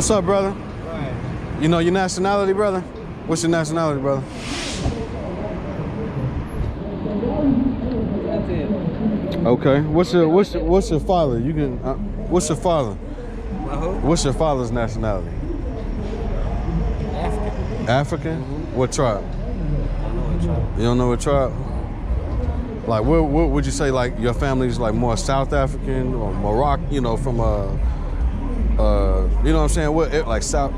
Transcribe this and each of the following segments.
What's up, brother? Right. You know your nationality, brother? What's your nationality, brother? Okay. What's your father? You can. What's your father? What's your father's nationality? African. African? Mm-hmm. What tribe? I don't know what tribe. You don't know what tribe? Like, what would you say? Like, your family's like more South African or Moroccan? You know, from you know what I'm saying? What like South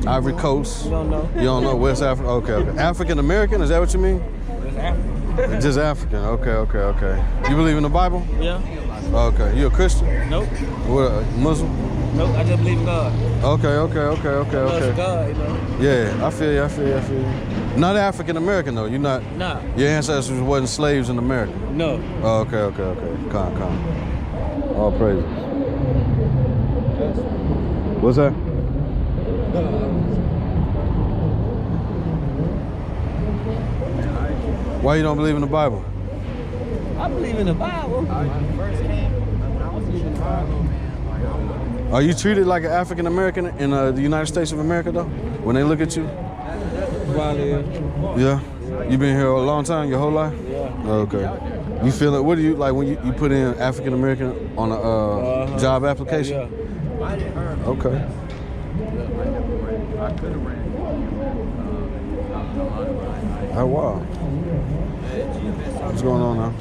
Ivory Coast? You don't know. You don't know West Africa? Okay. African American? Is that what you mean? It's African. Just African. Okay. You believe in the Bible? Yeah. Okay. You a Christian? Nope. What? Muslim? Nope. I just believe in God. Okay. It's God, you know. Yeah, I feel you. Not African American though. You're not. Nah. Your ancestors wasn't slaves in America. No. Oh, okay. Calm. All praises. What's that? Why you don't believe in the Bible? I believe in the Bible. Are you treated like an African American in the United States of America though? When they look at you? Probably. Yeah. You been here a long time, your whole life? Yeah. Okay. You feel it? What do you like when you put in African American on a job application? Yeah. Okay. Oh wow. What's going on now?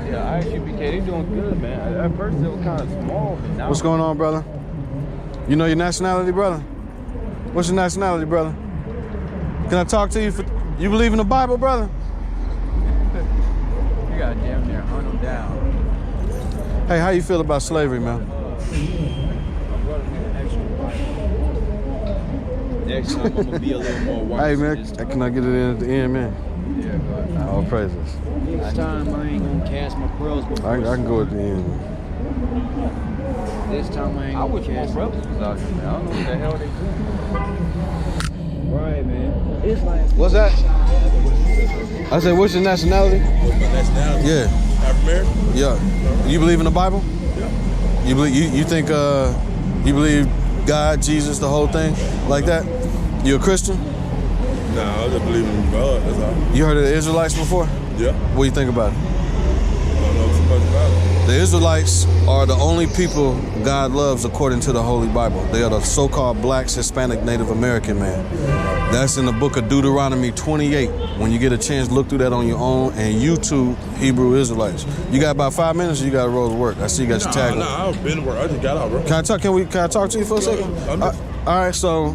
Yeah, ISUPK, they doing good, man. At first it was kind of small, but now. What's going on, brother? You know your nationality, brother? What's your nationality, brother? Can I talk to you? You believe in the Bible, brother? You got damn near hunt them down. Hey, how you feel about slavery, man? Next time I'm gonna be a little more wise. Hey, man, can I get it in at the end, man? Yeah, go ahead. All praises. Next time I ain't gonna cast my pearls before. I can go at the end. This time I ain't gonna wish more brothers was out here, man. I don't know what the hell they doing. Right, man. It's like. What's that? I said, what's your nationality? What's my nationality? Yeah. African American? Yeah. You believe in the Bible? Yeah. You believe you think you believe God, Jesus, the whole thing like that? You a Christian? Nah, I just believe in God, that's all. You heard of the Israelites before? Yeah. What do you think about it? I don't know too much about it. The Israelites are the only people God loves according to the Holy Bible. They are the so-called blacks, Hispanic, Native American man. That's in the book of Deuteronomy 28. When you get a chance, look through that on your own and YouTube Hebrew Israelites. You got about 5 minutes or you got to roll to work? I see you got your tag on. Nah, I've been to work. I just got out, bro. Can I talk to you for a second? All right, so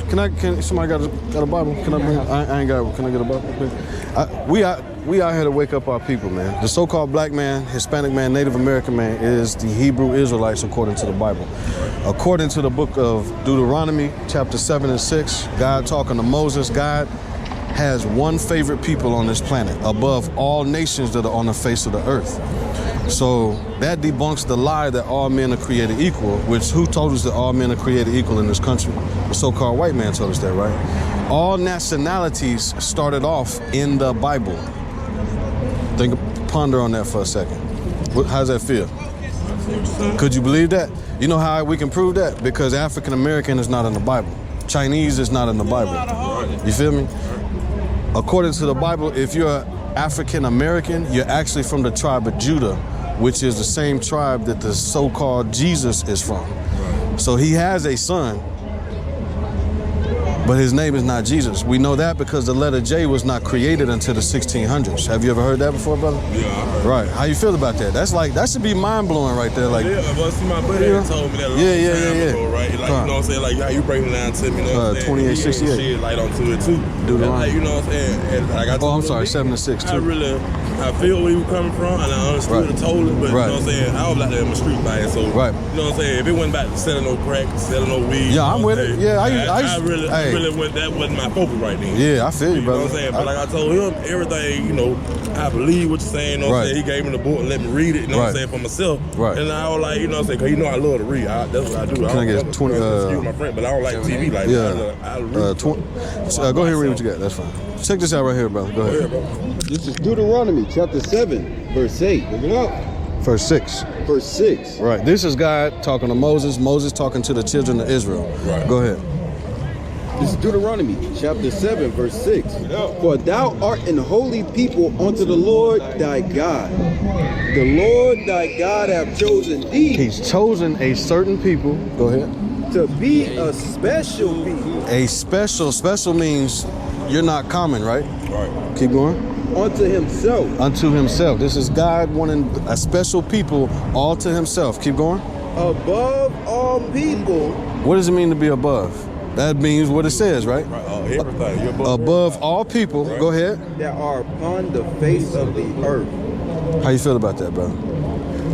can somebody got a Bible? Can I bring? I ain't got. Can I get a Bible? We out here to wake up our people, man. The so-called black man, Hispanic man, Native American man is the Hebrew Israelites according to the Bible. According to the book of Deuteronomy, chapter 7 and 6, God talking to Moses, God has one favorite people on this planet above all nations that are on the face of the earth. So that debunks the lie that all men are created equal, which who told us that all men are created equal in this country? The so-called white man told us that, right? All nationalities started off in the Bible. Ponder on that for a second. How does that feel? Could you believe that? You know how we can prove that? Because African American is not in the Bible. Chinese is not in the Bible. You feel me? According to the Bible, if you're African American, you're actually from the tribe of Judah, which is the same tribe that the so-called Jesus is from. So he has a son, but his name is not Jesus. We know that because the letter J was not created until the 1600s. Have you ever heard that before, brother? Yeah, I heard. Right. How you feel about that? That should be mind-blowing right there. Like, yeah, but see, my buddy had told me that a long time ago, right? Like, you know what I'm saying? Like, how you breaking it down to me, you know what I'm saying? 2868. Shit light onto it, too. Deuteronomy. Like, you know what I'm saying? And like I told I'm sorry, 7 to 6, too. I feel where you were coming from, and I understood and told it, but you know what I'm saying? I was out there in my street life, so, you know what I'm saying? If it wasn't about selling no crack, selling no weed. Yeah, I'm with it. Yeah, I really that wasn't my focus right then. Yeah, I feel you, You know brother. what I'm saying? But like I told him, everything, you know, I believe what you're saying. You know what I'm saying? He gave me the book and let me read it, you know what I'm saying, for myself. Right. And I was like, you know what I'm saying? Because you know I love to read. That's what I do. Can I get 20? Excuse my friend, but I don't like TV like that. I read. 20. Go ahead and read what you got. That's fine. Check this out right here, brother. Go ahead. This is Deuteronomy chapter 7, verse 8. Look it up. Verse 6. Verse 6. Right. This is God talking to Moses. Moses talking to the children of Israel. Right. Go ahead. This is Deuteronomy chapter 7, verse 6. For thou art an holy people unto the Lord thy God. The Lord thy God hath chosen thee. He's chosen a certain people. Go ahead. To be a special people. A special means you're not common, right? Right. Keep going. Unto himself. Unto himself. This is God wanting a special people all to himself. Keep going. Above all people. What does it mean to be above? That means what it says, right? Right. Everything. You're Above all people. Right. Go ahead. That are upon the face of the earth. How you feel about that, brother?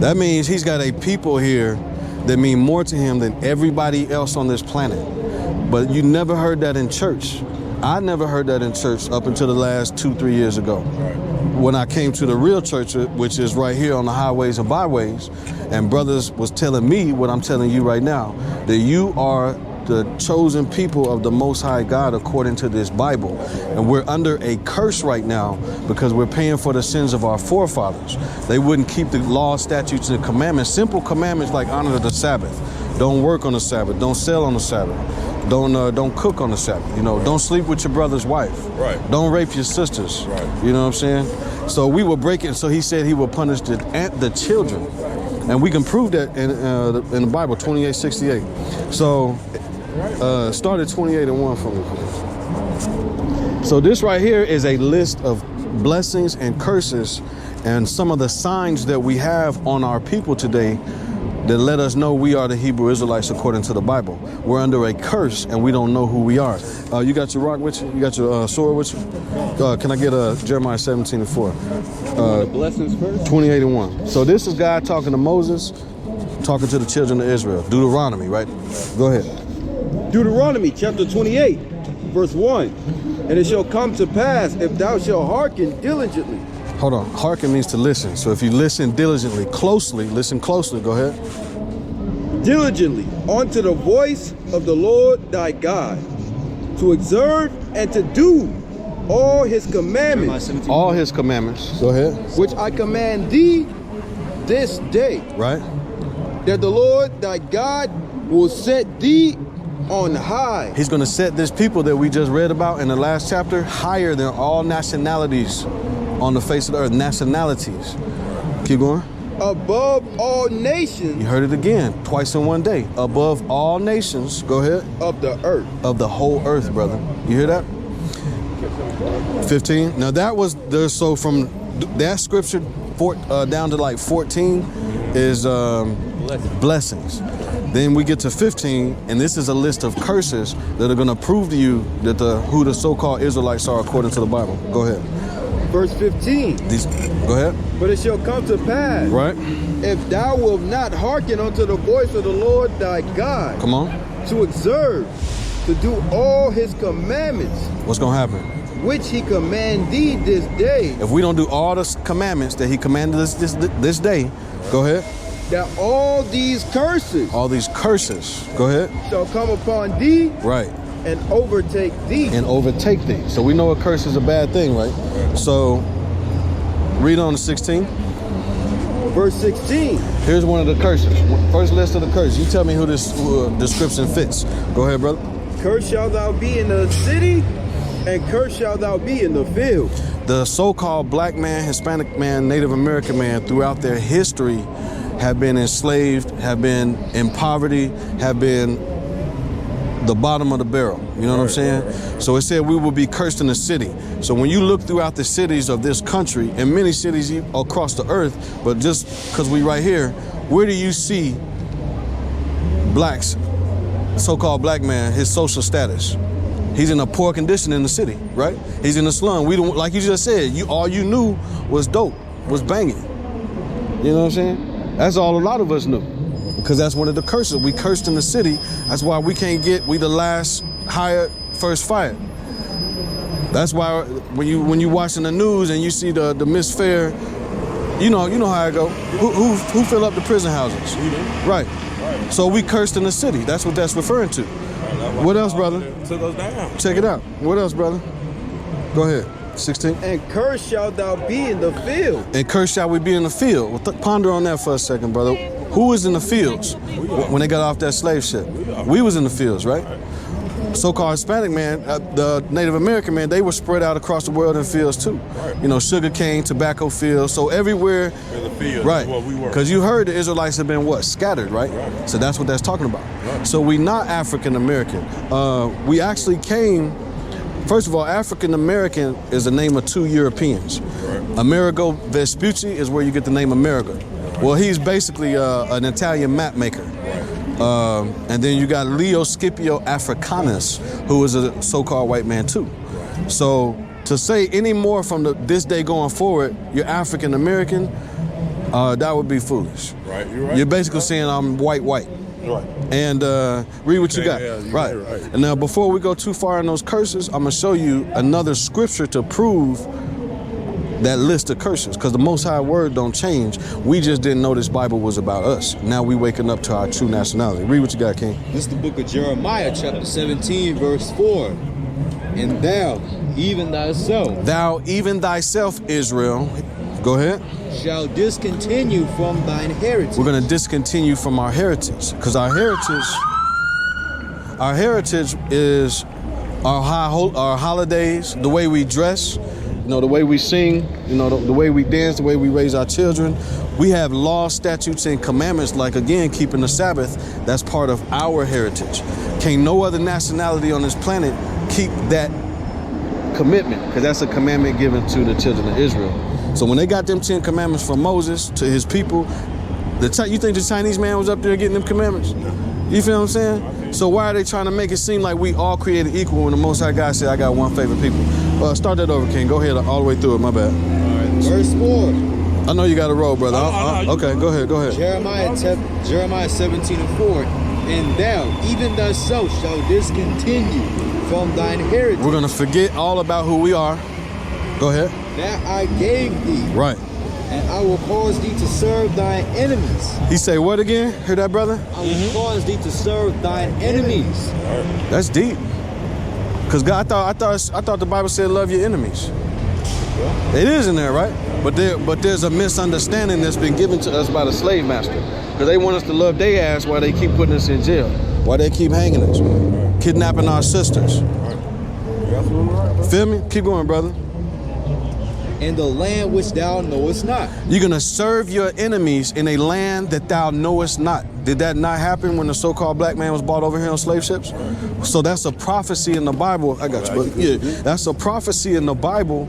That means he's got a people here that mean more to him than everybody else on this planet. But you never heard that in church. I never heard that in church up until the last 2-3 years ago. When I came to the real church, which is right here on the highways and byways, and brothers was telling me what I'm telling you right now, that you are the chosen people of the Most High God according to this Bible. And we're under a curse right now because we're paying for the sins of our forefathers. They wouldn't keep the law, statutes, and commandments, simple commandments like honor the Sabbath. Don't work on the Sabbath. Don't sell on the Sabbath. Don't cook on the Sabbath. You know, don't sleep with your brother's wife. Right. Don't rape your sisters. Right. You know what I'm saying? So we will break it. So he said he will punish the children. And we can prove that in the Bible, 28:68. So start at 28:1 for me, please. So this right here is a list of blessings and curses and some of the signs that we have on our people today that let us know we are the Hebrew Israelites according to the Bible. We're under a curse and we don't know who we are. You got your rock with you? You got your sword with you? Can I get Jeremiah 17:4? The blessings first. 28:1. So this is God talking to Moses, talking to the children of Israel. Deuteronomy, right? Go ahead. Deuteronomy chapter 28, verse 1. And it shall come to pass, if thou shalt hearken diligently. Hold on. Hearken means to listen. So if you listen diligently, listen closely. Go ahead. Diligently unto the voice of the Lord thy God, to observe and to do all his commandments. All his commandments. Go ahead. Which I command thee this day. Right? That the Lord thy God will set thee on high. He's going to set this people that we just read about in the last chapter higher than all nationalities on the face of the earth. Nationalities. Keep going. Above all nations. You heard it again, twice in one day. Above all nations. Go ahead. Of the earth. Of the whole earth, brother. You hear that? 15. Now that was there. So from that scripture down to like 14 is blessings. Then we get to 15, and this is a list of curses that are going to prove to you that who the so-called Israelites are according to the Bible. Go ahead. Verse 15. Go ahead. But it shall come to pass, right, if thou wilt not hearken unto the voice of the Lord thy God, come on, to observe, to do all his commandments, what's going to happen? Which he command thee this day. If we don't do all the commandments that he commanded us this day, go ahead. That all these curses. All these curses. Go ahead. Shall come upon thee. Right. And overtake thee. And overtake thee. So we know a curse is a bad thing, right? So read on to 16. Verse 16. Here's one of the curses. First list of the curses. You tell me who this description fits. Go ahead, brother. Cursed shalt thou be in the city, and cursed shalt thou be in the field. The so-called black man, Hispanic man, Native American man throughout their history have been enslaved, have been in poverty, have been the bottom of the barrel. You know what I'm saying? Right. So it said we will be cursed in the city. So when you look throughout the cities of this country, and many cities across the earth, but just because we right here, where do you see blacks, so-called black man, his social status? He's in a poor condition in the city, right? He's in the slum. We don't, like you just said, all you knew was dope, was banging. You know what I'm saying? That's all a lot of us knew, because that's one of the curses. We cursed in the city. That's why we can't get, we the last hired first fired. That's why when you watching the news and you see the misfare, you know how it go. Who fill up the prison houses? Right. So we cursed in the city. That's what that's referring to. What else, brother? Took us down. Check it out. What else, brother? Go ahead. 16. And cursed shalt thou be in the field. And cursed shall we be in the field. Well, ponder on that for a second, brother. Who was in the fields when they got off that slave ship? We was in the fields, right? So-called Hispanic man, the Native American man, they were spread out across the world in fields too. You know, sugar cane, tobacco fields. So everywhere, In the field, right? that's what we were. Because you heard the Israelites have been what? Scattered, right? So that's what that's talking about. So we not African American. We actually came. First of all, African American is the name of 2 Europeans. Amerigo Vespucci is where you get the name America. Well, he's basically an Italian map maker. And then you got Leo Scipio Africanus, who is a so-called white man too. So to say any more from this day going forward, you're African American, that would be foolish. Right, you're right. You're basically saying I'm white. Right. And read what you got. Yeah, you're right. right. And now before we go too far in those curses, I'm gonna show you another scripture to prove that list of curses, because the Most High word don't change. We just didn't know this Bible was about us. Now we waking up to our true nationality. Read what you got, King. This is the book of Jeremiah, chapter 17, verse 4. And thou, even thyself, Thou, even thyself, Israel. Go ahead. shall discontinue from thine heritage. We're gonna discontinue from our heritage, because our heritage is our holidays, the way we dress, you know, the way we sing, you know, the way we dance, the way we raise our children. We have laws, statutes, and commandments, like, again, keeping the Sabbath. That's part of our heritage. Can't no other nationality on this planet keep that commitment, because that's a commandment given to the children of Israel. So when they got them 10 commandments from Moses to his people, you think the Chinese man was up there getting them commandments? You feel what I'm saying? So why are they trying to make it seem like we all created equal when the Most High God said, I got one favorite people? Start that over, King. Go ahead all the way through it. My bad. Verse 4. I know you got a roll, brother. Okay, go ahead. Jeremiah 17 and 4. And thou, even thyself, shall discontinue from thine heritage. We're going to forget all about who we are. Go ahead. That I gave thee. Right. And I will cause thee to serve thine enemies. He say what again? Hear that, brother? I will cause thee to serve thine enemies. That's deep. Because God, I thought the Bible said love your enemies. It is in there, right? But there's a misunderstanding that's been given to us by the slave master. Because they want us to love their ass while they keep putting us in jail. While they keep hanging us. Kidnapping our sisters. Feel me? Keep going, brother. In the land which thou knowest not. You're going to serve your enemies in a land that thou knowest not. Did that not happen when the so-called black man was brought over here on slave ships? So that's a prophecy in the Bible. I got you, brother. Yeah, that's a prophecy in the Bible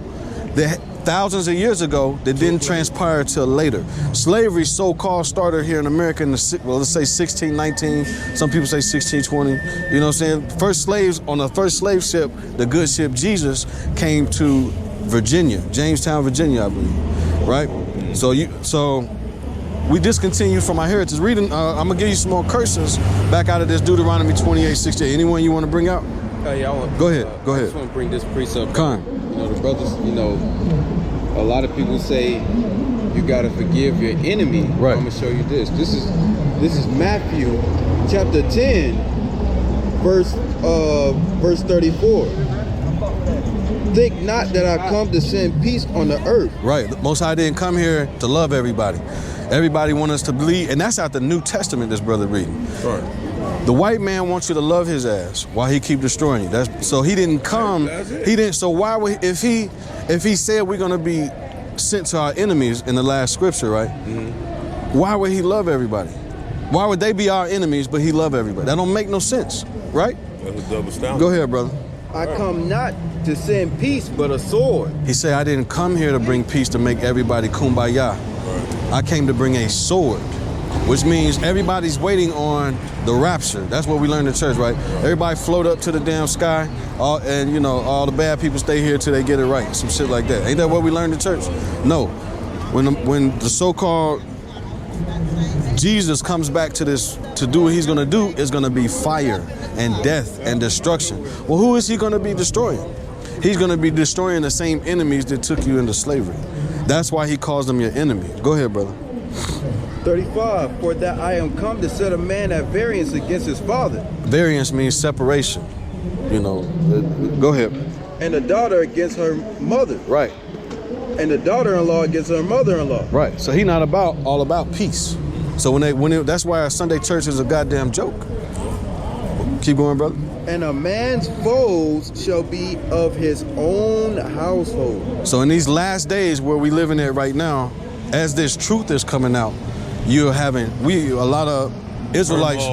that thousands of years ago that didn't transpire till later. Slavery so-called started here in America in let's say 1619. Some people say 1620. You know what I'm saying? First slaves on the first slave ship, the good ship Jesus, came to Virginia, Jamestown, Virginia, I believe, right? So we discontinue from our heritage. Reading, I'm gonna give you some more curses back out of this Deuteronomy 28:68. Anyone you want to bring out? Yeah, I want. Go ahead. I just want to bring this precept. Con. You know, the brothers, you know, a lot of people say you gotta forgive your enemy. Right. I'm gonna show you this. This is Matthew chapter 10, verse 34. Think not that I come to send peace on the earth. Right. The Most High didn't come here to love everybody. Everybody wants us to believe, and that's out the New Testament this brother reading. Right. The white man wants you to love his ass while he keep destroying you. So he didn't come. He didn't. So why would if he said we're gonna be sent to our enemies in the last scripture, right? Mm-hmm. Why would he love everybody? Why would they be our enemies but he love everybody? That don't make no sense, right? That's a double standard. Go ahead, brother. I come not to send peace, but a sword. He said, I didn't come here to bring peace to make everybody kumbaya. Right. I came to bring a sword, which means everybody's waiting on the rapture. That's what we learned in church, right? Everybody float up to the damn sky, and you know, all the bad people stay here till they get it right. Some shit like that. Ain't that what we learned in church? No. When the so-called Jesus comes back to this to do what he's going to do is going to be fire and death and destruction. Well, who is he going to be destroying? He's going to be destroying the same enemies that took you into slavery. That's why he calls them your enemy. Go ahead, brother. 35, for that I am come to set a man at variance against his father. Variance means separation. You know, go ahead. And a daughter against her mother. Right. And the daughter-in-law against her mother-in-law. Right. So he not all about peace. So that's why our Sunday church is a goddamn joke. Keep going, brother. And a man's foes shall be of his own household. So in these last days where we living at right now, as this truth is coming out, you're having a lot of Israelites,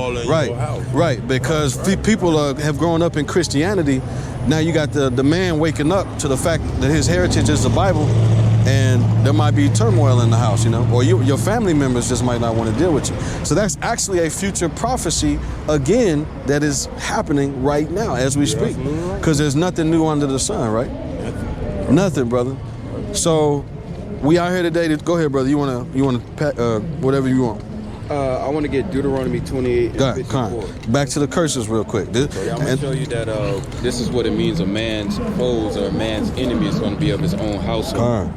right, because people have grown up in Christianity. Now you got the man waking up to the fact that his heritage is the Bible, and there might be turmoil in the house, you know, or your family members just might not want to deal with you. So that's actually a future prophecy, again, that is happening right now as we speak, because there's nothing new under the sun, right? Nothing, brother. So we out here today. Go ahead, brother. You wanna whatever you want. I want to get Deuteronomy 28 and 54. Back to the curses real quick. So I'm going to show you that this is what it means a man's foes or a man's enemy is going to be of his own household.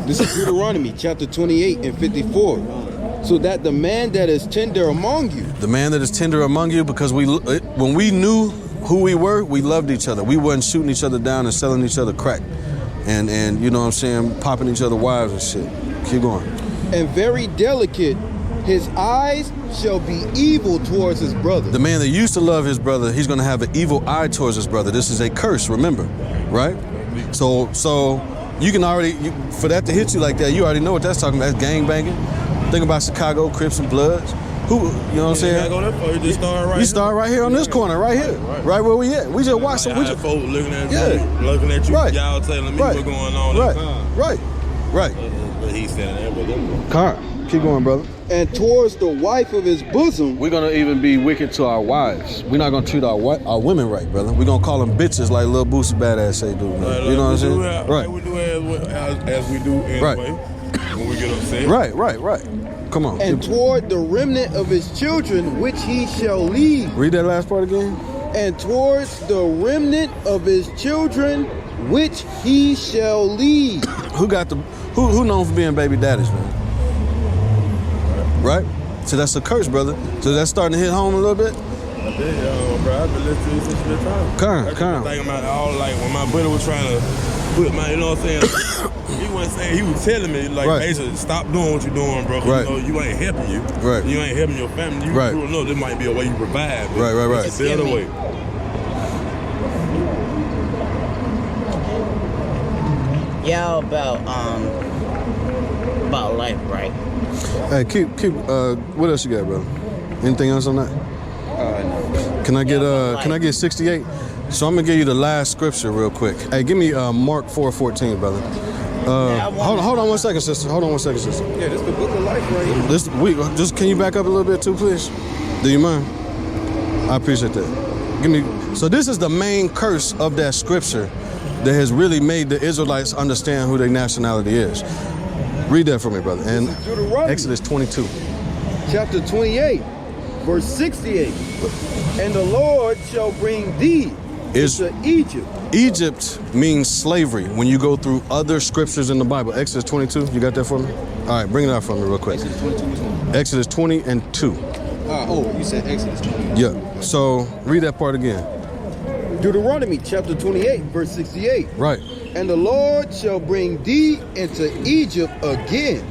This is Deuteronomy chapter 28 and 54. So that the man that is tender among you. The man that is tender among you, because when we knew who we were, we loved each other. We wasn't shooting each other down and selling each other crack. And you know what I'm saying, popping each other wives and shit. Keep going. And very delicate, his eyes shall be evil towards his brother. The man that used to love his brother, he's going to have an evil eye towards his brother. This is a curse, remember, right? So you can already, for that to hit you like that, you already know what that's talking about. That's gang banging. Think about Chicago, Crips and Bloods. Who, you know what I'm saying? You start right here on this corner, right here, right where we at. We just watch some. We just folks looking at you, right. Y'all telling me what's going on. Right. But he's standing there with them. Car. Keep going, brother. And towards the wife of his bosom. We're gonna even be wicked to our wives. We're not gonna treat our women right, brother. We're gonna call them bitches like Lil Boosie Badass say do, man. You know what I'm saying? Right. We do as we do anyway. Right. When we get upset. Right. Come on. And toward the remnant of his children, which he shall leave. Read that last part again. And towards the remnant of his children, which he shall leave. Who known for being baby daddies, man? Right? So that's a curse, brother. So that's starting to hit home a little bit? Bro, I've been listening to this shit time. Come. Thinking about all, like, when my brother was trying to put my, you know what I'm saying? He wasn't saying, he was telling me, like, basically, stop doing what you're doing, bro. Right. You know, you ain't helping you. Right. You ain't helping your family. You don't know, there might be a way you provide. Right. It's the other way. Yeah, about life, right? Hey, keep. What else you got, brother? Anything else on that? No. Can I get 68? So I'm gonna give you the last scripture real quick. Hey, give me Mark 4:14, brother. Hold on one second, sister. Yeah, this is the book of life right here. Can you back up a little bit too, please? Do you mind? I appreciate that. So this is the main curse of that scripture that has really made the Israelites understand who their nationality is. Read that for me, brother. And Exodus 22. Chapter 28, verse 68. And the Lord shall bring thee into Egypt. Egypt means slavery when you go through other scriptures in the Bible. Exodus 22, you got that for me? All right, bring it out for me real quick. Exodus 20 and 2. You said Exodus 20. Yeah, so read that part again. Deuteronomy chapter 28, verse 68. Right. And the Lord shall bring thee into Egypt again.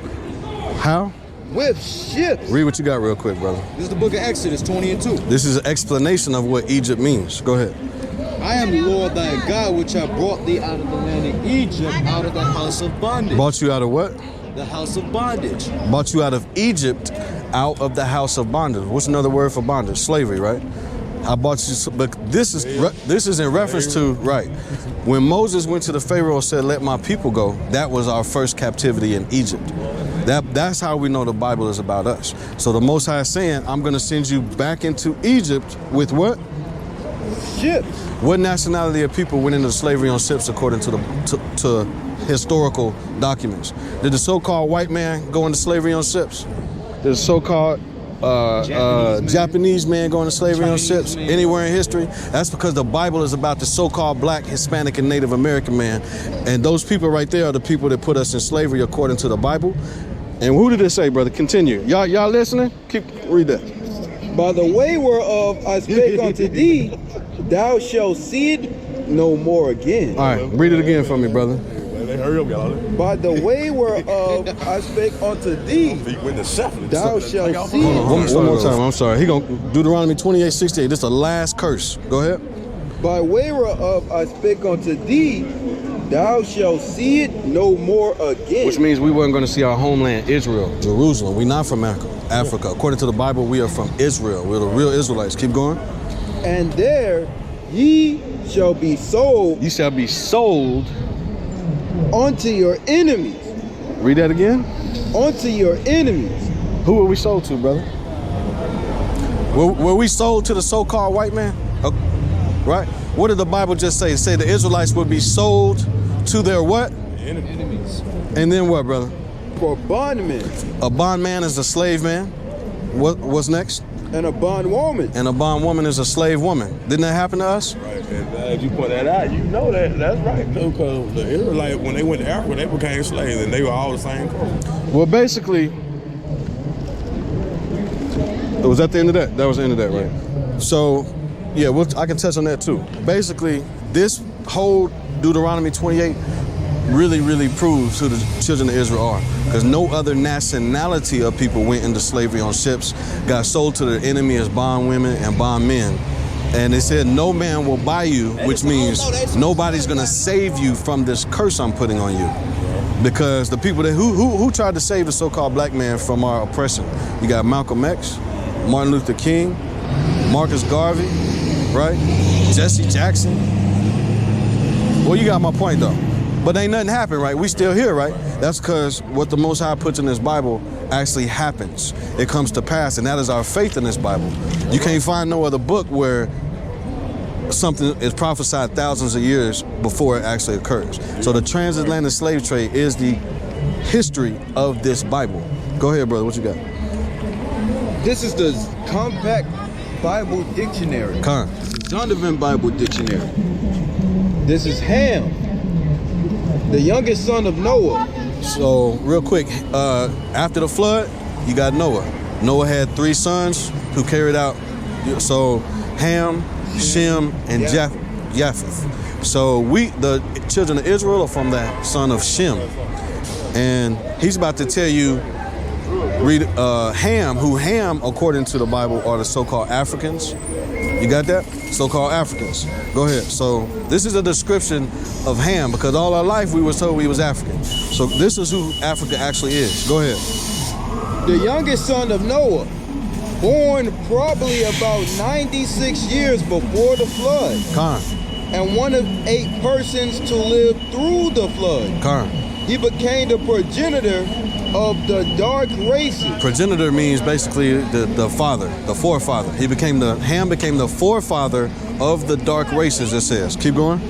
How? With ships. Read what you got real quick, brother. This is the book of Exodus 20 and 2. This is an explanation of what Egypt means. Go ahead. I am the Lord thy God, which I brought thee out of the land of Egypt, out of the house of bondage. Brought you out of what? The house of bondage. Brought you out of Egypt, out of the house of bondage. What's another word for bondage? Slavery, right? I bought you, but this is in reference to, right, when Moses went to the Pharaoh and said, let my people go, that was our first captivity in Egypt. That's how we know the Bible is about us. So the Most High is saying, I'm going to send you back into Egypt with what? Ships. What nationality of people went into slavery on ships according to historical documents? Did the so-called white man go into slavery on ships? there's so-called Japanese man going to slavery on ships anywhere in history. That's because the Bible is about the so-called black, Hispanic, and Native American man. And those people right there are the people that put us in slavery according to the Bible. And who did it say, brother? Continue. Y'all listening? Read that. By the way whereof I spake unto thee, thou shalt see it no more again. All right, read it again for me, brother. Hurry up, y'all. By the way whereof I spake unto thee, thou shalt see it. One more time, I'm sorry. He gonna Deuteronomy 28:68. This is the last curse. Go ahead. By way whereof I spake unto thee, thou shalt see it no more again. Which means we weren't going to see our homeland, Israel, Jerusalem. We're not from Africa. According to the Bible, we are from Israel. We're the real Israelites. Keep going. And there ye shall be sold. You shall be sold unto your enemies. Read that again. Unto your enemies. Who were we sold to, brother? Were we sold to the so-called white man? Right? What did the Bible just say? It said the Israelites would be sold to their what? Enemies. And then what, brother? For bondmen. A bondman is a slave man. What's next? And a bondwoman. And a bondwoman is a slave woman. Didn't that happen to us? Right, and as you point that out, you know that's right. Because the Israelites, when they went to Africa, they became slaves, and they were all the same color. Well, basically, was that the end of that? That was the end of that, right? So, yeah, I can touch on that too. Basically, this whole Deuteronomy 28 really, really proves who the children of Israel are. Because no other nationality of people went into slavery on ships, got sold to their enemy as bond women and bond men. And they said, no man will buy you, which means nobody's going to save you from this curse I'm putting on you. Because the people that who tried to save the so-called black man from our oppression? You got Malcolm X, Martin Luther King, Marcus Garvey, right? Jesse Jackson. Well, you got my point though. But ain't nothing happened, right? We still here, right? That's because what the Most High puts in this Bible actually happens. It comes to pass, and that is our faith in this Bible. You can't find no other book where something is prophesied thousands of years before it actually occurs. So the transatlantic slave trade is the history of this Bible. Go ahead, brother, what you got? This is the Compact Bible Dictionary. Con. Zondervan Bible Dictionary. This is Ham, the youngest son of Noah. So, real quick, after the flood, you got Noah. Noah had 3 sons who carried out, so Ham, Shem, and Japheth. So the children of Israel are from the son of Shem. And he's about to tell you, read Ham, according to the Bible, are the so-called Africans. You got that? So-called Africans. Go ahead. So this is a description of Ham, because all our life we were told we was African. So this is who Africa actually is. Go ahead. The youngest son of Noah, born probably about 96 years before the flood. Con. And one of 8 persons to live through the flood. Con. He became the progenitor of the dark races. Progenitor means basically the father, the forefather. Ham became the forefather of the dark races, it says. Keep going.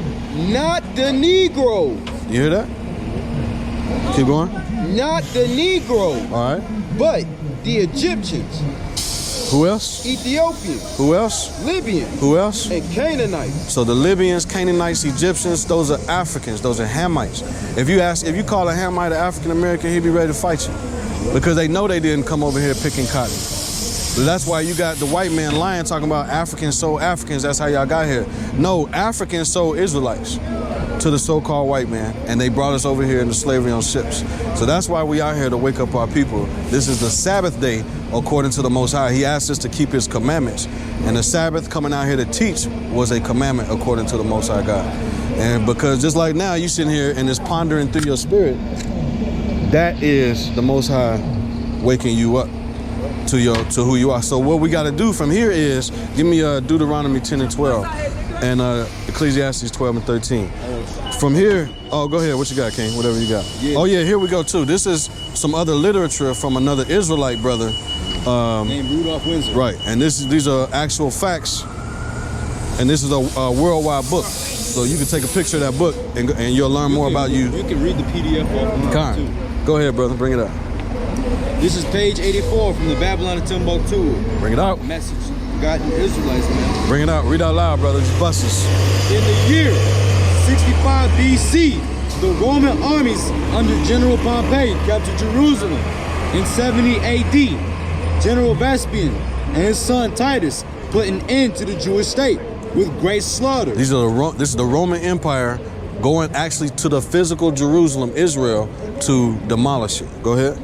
Not the Negroes. You hear that? Keep going. Not the Negroes. All right. But the Egyptians. Who else? Ethiopians. Who else? Libyans. Who else? And Canaanites. So the Libyans, Canaanites, Egyptians, those are Africans, those are Hamites. If you call a Hamite an African American, he'd be ready to fight you. Because they know they didn't come over here picking cotton. So that's why you got the white man lying, talking about Africans sold Africans, that's how y'all got here. No, Africans sold Israelites to the so-called white man, and they brought us over here into slavery on ships. So that's why we out here to wake up our people. This is the Sabbath day, according to the Most High. He asked us to keep his commandments. And the Sabbath coming out here to teach was a commandment according to the Most High God. And because just like now, you sitting here and it's pondering through your spirit, that is the Most High waking you up to who you are. So what we got to do from here is, give me Deuteronomy 10 and 12 and Ecclesiastes 12 and 13. From here, oh, go ahead. What you got, King? Whatever you got. Yeah. Oh, yeah, here we go, too. This is some other literature from another Israelite brother. Named Rudolph Windsor. Right, and these are actual facts, and this is a worldwide book. So you can take a picture of that book, and you'll learn more about you. You can read the PDF off. Go ahead, brother. Bring it up. This is page 84 from the Babylon of Timbuktu. Bring it out. Message. Forgotten Israelites, man. Bring it out. Read out loud, brother. Just bust us. In the year 65 BC, the Roman armies under General Pompey captured Jerusalem. In 70 AD, General Vespasian and his son Titus put an end to the Jewish state with great slaughter. This is the Roman Empire going actually to the physical Jerusalem, Israel, to demolish it. Go ahead.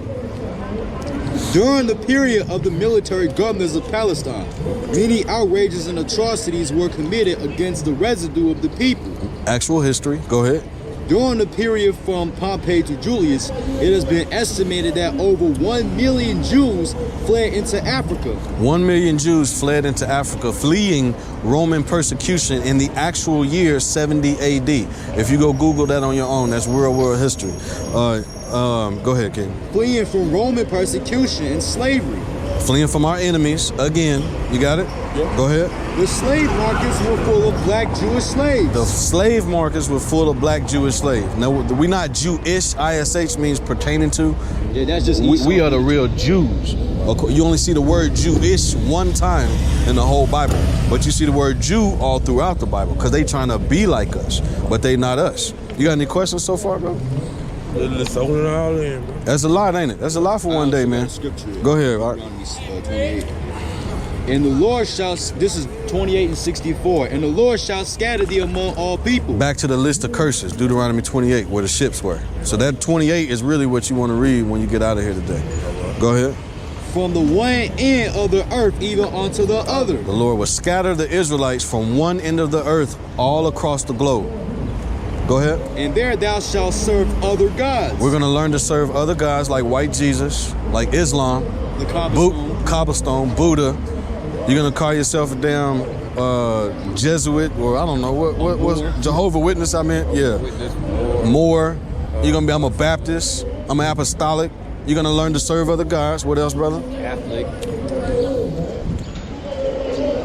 During the period of the military governors of Palestine, many outrages and atrocities were committed against the residue of the people. Actual history. Go ahead. During the period from Pompey to Julius, it has been estimated that over 1 million Jews fled into Africa. 1 million Jews fled into Africa, fleeing Roman persecution in the actual year 70 AD. If you go Google that on your own, that's real world history. Go ahead, King. Fleeing from Roman persecution and slavery. Fleeing from our enemies, again. You got it? Yep. Go ahead. The slave markets were full of black Jewish slaves. The slave markets were full of black Jewish slaves. Now, we're not Jewish. ISH means pertaining to. Yeah, that's just we are the real Jews. You only see the word Jewish one time in the whole Bible. But you see the word Jew all throughout the Bible because they trying to be like us, but they not us. You got any questions so far, bro? Let's hold it all in, bro. That's a lot, ain't it? That's a lot for one day, man. Go ahead, Art. 28. And the Lord shall, this is 28 and 64, and the Lord shall scatter thee among all people. Back to the list of curses, Deuteronomy 28, where the ships were. So that 28 is really what you want to read when you get out of here today. Go ahead. From the one end of the earth even unto the other. The Lord will scatter the Israelites from one end of the earth all across the globe. Go ahead. And there thou shalt serve other gods. We're going to learn to serve other gods like white Jesus, like Islam, the cobblestone, Buddha. You're going to call yourself a damn Jesuit, or I don't know, what was Jehovah Witness, I meant? Yeah. More. You're going to be, I'm a Baptist, I'm an apostolic. You're going to learn to serve other gods. What else, brother? Catholic.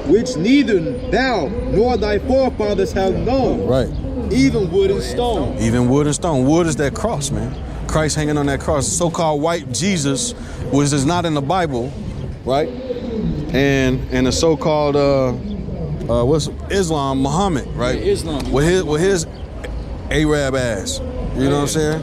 Which neither thou nor thy forefathers have known. Right. Even wood and stone. Even wood and stone. Wood is that cross, man. Christ hanging on that cross. So-called white Jesus, which is not in the Bible, right? And the so-called what's Islam, Muhammad, right? Yeah, Islam. With his Arab ass. You know what I'm saying?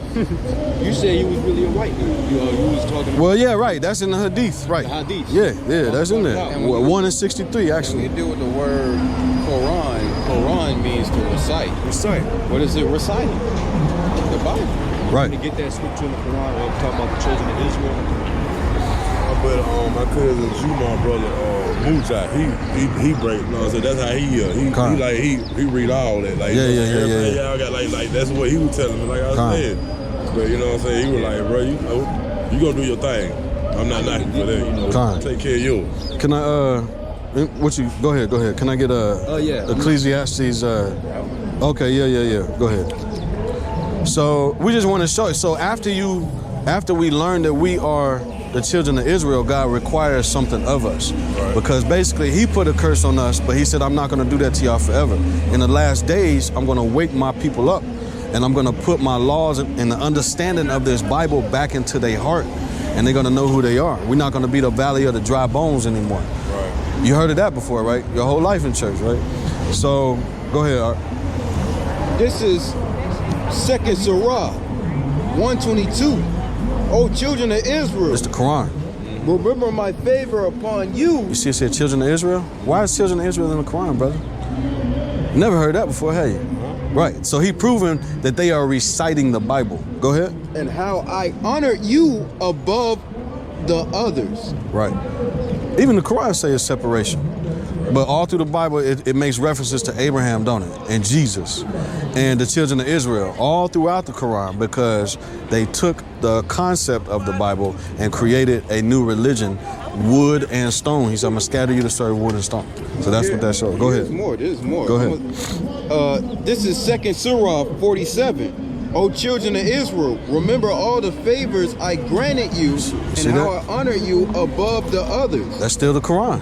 You said he was really a white dude. You was talking about. Well, yeah, right. That's in the Hadith, right? The Hadith. Yeah, that's in there. 1 in 63, actually. When you deal with the word Quran means to recite. Recite. What is it reciting? The Bible. Right. To get that scripture in the Quran, talking about the children of Israel. But my cousin Juma brother, Mujah, he break. You know what I'm saying? That's how he read all that. Like, yeah. Y'all got like that's what he was telling me. Like I was saying, but you know what I'm saying? He was like, bro, you gonna do your thing. I'm not knocking for that. You know, take care of yours. Can I go ahead. Can I get Ecclesiastes? Okay, yeah. Go ahead. So we just want to show. So after we learn that we are the children of Israel, God requires something of us. Right. Because basically he put a curse on us, but he said, I'm not going to do that to y'all forever. In the last days, I'm going to wake my people up, and I'm going to put my laws and the understanding of this Bible back into their heart, and they're going to know who they are. We're not going to be the valley of the dry bones anymore. Right. You heard of that before, right? Your whole life in church, right? So go ahead, Art. This is 2nd Surah, 122. O children of Israel. It's the Quran. Remember my favor upon you. You see it said children of Israel? Why is children of Israel in the Quran, brother? Never heard that before, have you? Right. So he proven that they are reciting the Bible. Go ahead. And how I honor you above the others. Right. Even the Quran says separation. But all through the Bible, it makes references to Abraham, don't it? And Jesus and the children of Israel all throughout the Quran, because they took the concept of the Bible and created a new religion, wood and stone. He said, I'm going to scatter you to serve wood and stone. So that's what that shows. Go ahead. There's more. Go ahead. This is 2nd Surah 47. O children of Israel, remember all the favors I granted you and how I honor you above the others. That's still the Quran.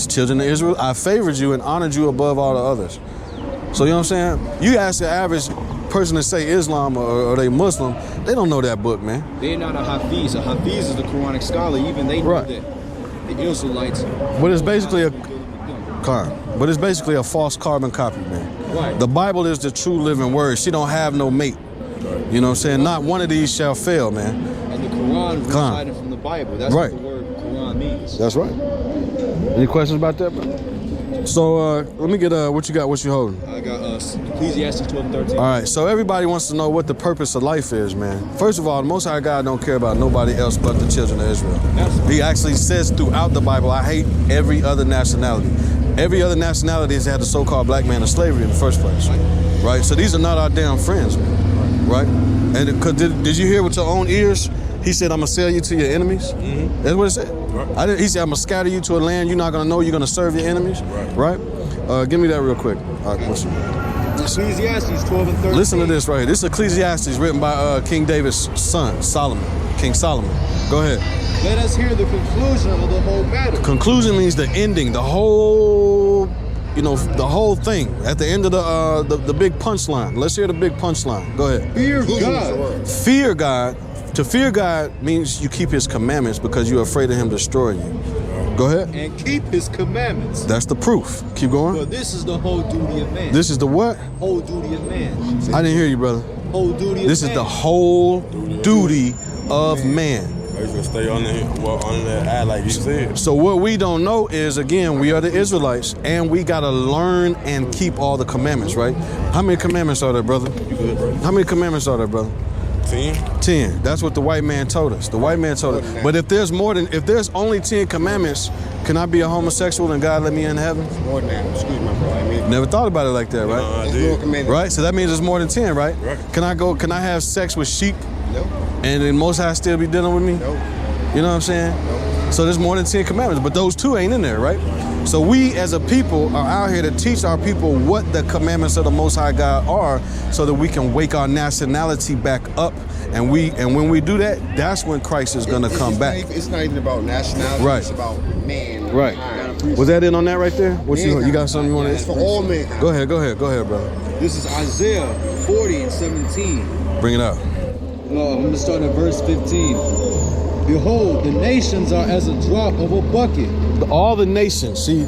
Children of Israel, I favored you and honored you above all the others. So you know what I'm saying? You ask the average person that say Islam or they Muslim, they don't know that book, man. They're not a Hafiz. A Hafiz is the Quranic scholar. Even they know Right. that the Israelites. But it's basically But it's basically a false carbon copy, man. Right. The Bible is the true living word. She don't have no mate. You know what I'm saying? Not one of these shall fail, man. And the Quran recited from the Bible. That's Right. what the word Quran means. That's right. Any questions about that, bro? So let me get what you got, what you holding. I got Ecclesiastes 12:13. All right, so everybody wants to know what the purpose of life is, man. First of all, the Most High God don't care about nobody else but the children of Israel. He actually says throughout the Bible, I hate every other nationality. Every other nationality has had the so-called black man in slavery in the first place, right? So these are not our damn friends, man, right? And did you hear with your own ears? He said, I'm going to sell you to your enemies. Mm-hmm. That's what it said. Right. He said, I'm going to scatter you to a land you're not going to know. You're going to serve your enemies. Right? Give me that real quick. All right, Ecclesiastes 12:13. Listen to this right here. This is Ecclesiastes written by King David's son, Solomon. King Solomon. Go ahead. Let us hear the conclusion of the whole matter. Conclusion means the ending, the whole, the whole thing. At the end of the big punchline. Let's hear the big punchline. Go ahead. Fear God. Fear God. To fear God means you keep his commandments because you're afraid of him destroying you. Go ahead. And keep his commandments. That's the proof. Keep going. But this is the whole duty of man. This is the what? Whole duty of man. I didn't hear you, brother. Whole duty of man. This is the whole duty of man. They should stay on the eye like you said. So what we don't know is, again, we are the Israelites, and we got to learn and keep all the commandments, right? How many commandments are there, brother? How many commandments are there, brother? 10. That's what the white man told us. The white man told us. But if there's only 10 commandments, can I be a homosexual and God let me in heaven? More than that. Excuse me, bro. I mean, Never thought about it like that, right? I did. Right? So that means it's more than 10, right? Can I have sex with sheep? no, And then Most High still be dealing with me? no. You know what I'm saying? No. So there's more than 10 commandments, but those 2 ain't in there, right? So we as a people are out here to teach our people what the commandments of the Most High God are so that we can wake our nationality back up. And when we do that, that's when Christ is going to come back. It's not even about nationality. Right. It's about man. Right. Mankind. Was that it on that right there? What you got something you want to It's for all men. Go ahead, brother. This is Isaiah 40:17. Bring it out. I'm going to start at verse 15. Behold, the nations are as a drop of a bucket. All the nations, see,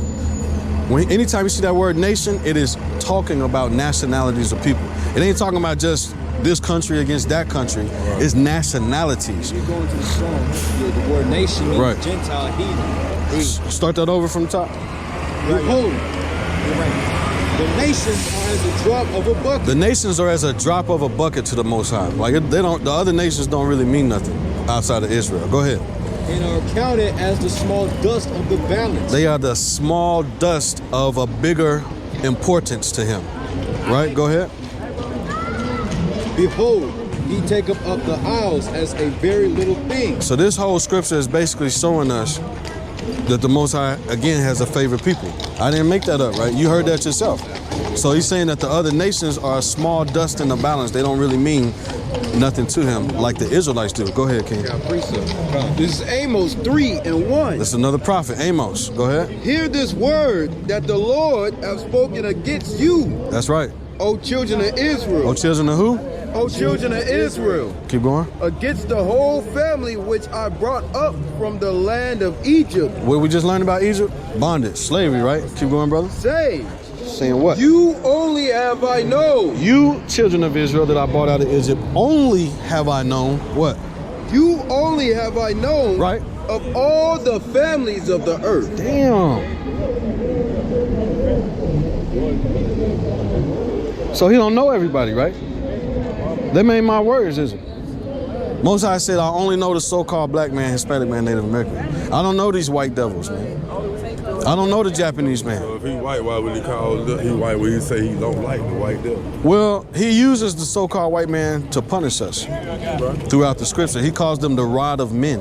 anytime you see that word nation, it is talking about nationalities of people. It ain't talking about just this country against that country. It's nationalities. You're going to the Strong. The word nation means Right. Gentile, heathen. Start that over from the top. Behold, the nations are as a drop of a bucket. The nations are as a drop of a bucket to the Most High. Like the other nations don't really mean nothing outside of Israel. Go ahead. And are counted as the small dust of the balance. They are the small dust of a bigger importance to him. Right? Go ahead. Behold, he taketh up the isles as a very little thing. So this whole scripture is basically showing us that the Most High, again, has a favorite people. I didn't make that up, right? You heard that yourself. So he's saying that the other nations are a small dust in the balance. They don't really mean nothing to him like the Israelites do. Go ahead, King. This is Amos 3:1. This is another prophet, Amos. Go ahead. Hear this word that the Lord have spoken against you, That's right. O children of Israel. Oh, children of who? O children of Israel. Keep going. Against the whole family which I brought up from the land of Egypt. What we just learned about Egypt? Bondage, slavery, right? Keep going, brother. Say, Saying what? you only have I known. You children of Israel that I brought out of Egypt, only have I known what? You only have I known. Right. Of all the families of the earth. Damn. So he don't know everybody, right? Them ain't my words, is it? Most High said, I only know the so-called black man, Hispanic man, Native American. I don't know these white devils, man. I don't know the Japanese man. So if he white, why would he call he white when he say he don't like the white devil? Well, he uses the so-called white man to punish us throughout the scripture. He calls them the rod of men.